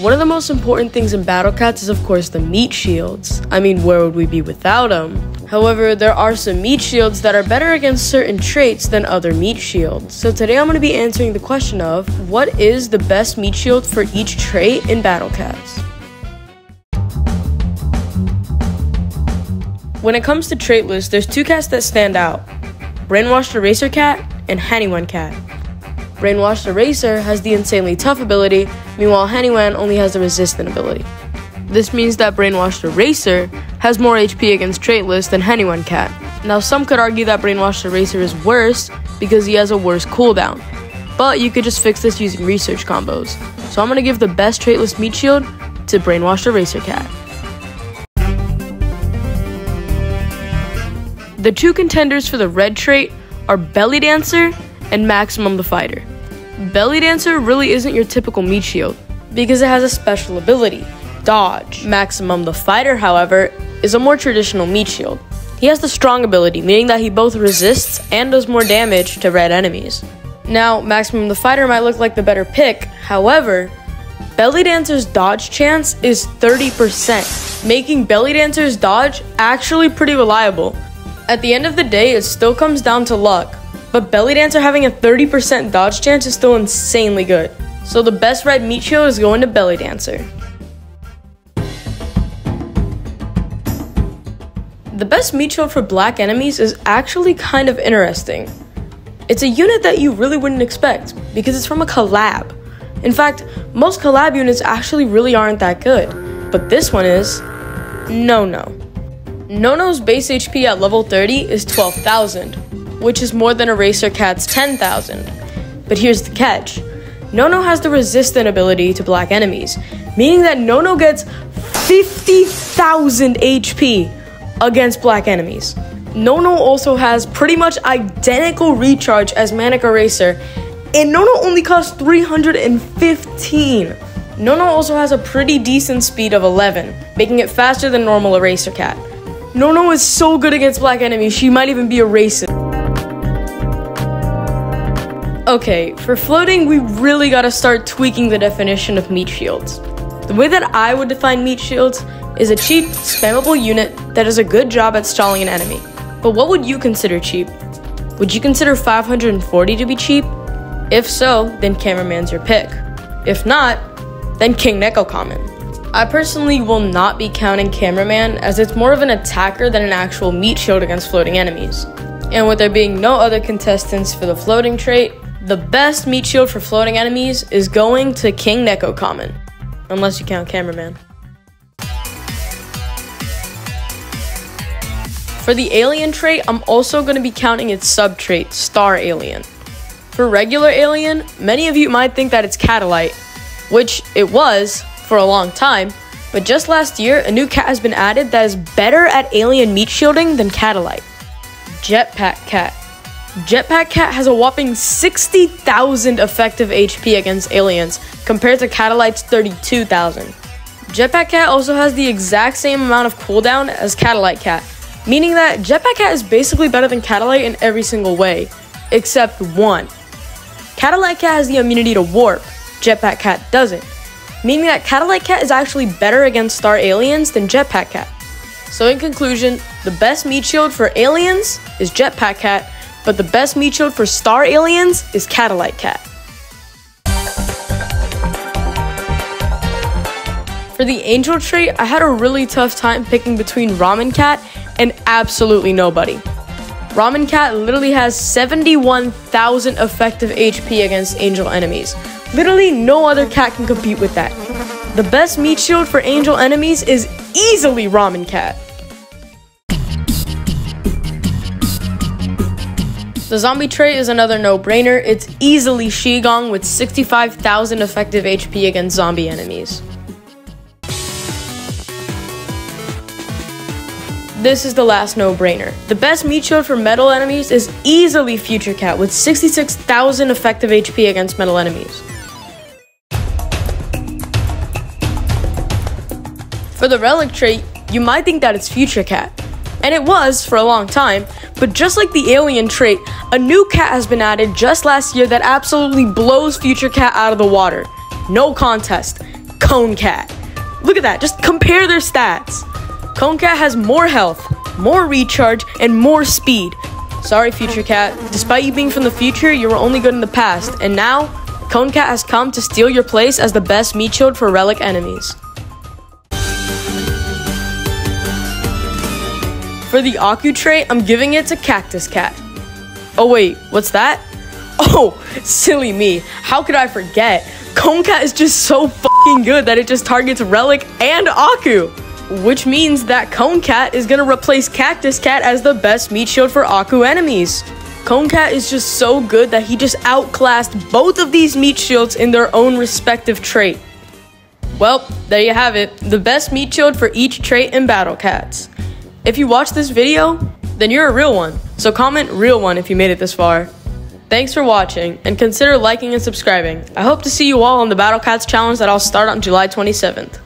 One of the most important things in battle cats is of course the meat shields. I mean, where would we be without them? However, there are some meat shields that are better against certain traits than other meat shields. So today I'm going to be answering the question of, what is the best meat shield for each trait in battle cats? When it comes to trait lists, there's two cats that stand out: Brainwashed Eraser Cat and Hanywan Cat. Brainwashed Eraser has the insanely tough ability, meanwhile Hanywan only has the resistant ability. This means that Brainwashed Eraser has more HP against trait lists than Hanywan Cat. Now some could argue that Brainwashed Eraser is worse because he has a worse cooldown, but you could just fix this using research combos. So I'm going to give the best trait list meat shield to Brainwashed Eraser Cat. The two contenders for the red trait are Belly Dancer and Maximum the Fighter. Belly Dancer really isn't your typical meat shield because it has a special ability, Dodge. Maximum the Fighter, however, is a more traditional meat shield. He has the strong ability, meaning that he both resists and does more damage to red enemies. Now, Maximum the Fighter might look like the better pick, however, Belly Dancer's dodge chance is 30%, making Belly Dancer's dodge actually pretty reliable. At the end of the day, it still comes down to luck, but Belly Dancer having a 30% dodge chance is still insanely good. So the best red meat shield is going to Belly Dancer. The best meat shield for black enemies is actually kind of interesting. It's a unit that you really wouldn't expect because it's from a collab. In fact, most collab units actually really aren't that good, but this one is No-No. No-No's base HP at level 30 is 12,000, which is more than Eraser Cat's 10,000. But here's the catch. No-No has the resistant ability to black enemies, meaning that No-No gets 50,000 HP against black enemies. No-No also has pretty much identical recharge as Manic Eraser, and No-No only costs 315. No-No also has a pretty decent speed of 11, making it faster than normal Eraser Cat. No-No is so good against black enemies, she might even be a racist. Okay, for floating, we really gotta start tweaking the definition of meat shields. The way that I would define meat shields is a cheap, spammable unit that does a good job at stalling an enemy. But what would you consider cheap? Would you consider 540 to be cheap? If so, then Cameraman's your pick. If not, then King Neko Common. I personally will not be counting Cameraman as it's more of an attacker than an actual meat shield against floating enemies. And with there being no other contestants for the floating trait, the best meat shield for floating enemies is going to King Neko Common. Unless you count Cameraman. For the alien trait, I'm also going to be counting its sub-trait, Star Alien. For regular alien, many of you might think that it's Catalyte, which it was for a long time, but just last year, a new cat has been added that is better at alien meat shielding than Catalyte. Jetpack Cat. Jetpack Cat has a whopping 60,000 effective HP against aliens, compared to Catalyte's 32,000. Jetpack Cat also has the exact same amount of cooldown as Catalyte Cat, meaning that Jetpack Cat is basically better than Catalyte in every single way, except one. Catalyte Cat has the immunity to warp, Jetpack Cat doesn't, meaning that Catalyte Cat is actually better against Star Aliens than Jetpack Cat. So in conclusion, the best meat shield for aliens is Jetpack Cat, but the best meat shield for Star Aliens is Catalyte Cat. For the Angel trait, I had a really tough time picking between Ramen Cat and absolutely nobody. Ramen Cat literally has 71,000 effective HP against Angel enemies. Literally no other cat can compete with that. The best meat shield for Angel enemies is easily Ramen Cat. The zombie trait is another no-brainer. It's easily Shigong with 65,000 effective HP against zombie enemies. This is the last no-brainer. The best meat shield for metal enemies is easily Future Cat with 66,000 effective HP against metal enemies. For the relic trait, you might think that it's Future Cat, and it was for a long time, but just like the alien trait, a new cat has been added just last year that absolutely blows Future Cat out of the water. No contest. Cone Cat. Look at that, just compare their stats. Cone Cat has more health, more recharge, and more speed. Sorry, Future Cat. Despite you being from the future, you were only good in the past, and now, Cone Cat has come to steal your place as the best meat shield for relic enemies. For the Aku trait, I'm giving it to Cactus Cat. Oh wait, what's that? Oh, silly me. How could I forget? Cone Cat is just so fucking good that it just targets Relic and Aku. Which means that Cone Cat is gonna replace Cactus Cat as the best meat shield for Aku enemies. Cone Cat is just so good that he just outclassed both of these meat shields in their own respective trait. Well, there you have it. The best meat shield for each trait in Battle Cats. If you watched this video, then you're a real one. So comment real one if you made it this far. Thanks for watching, and consider liking and subscribing. I hope to see you all on the Battle Cats challenge that I'll start on July 27th.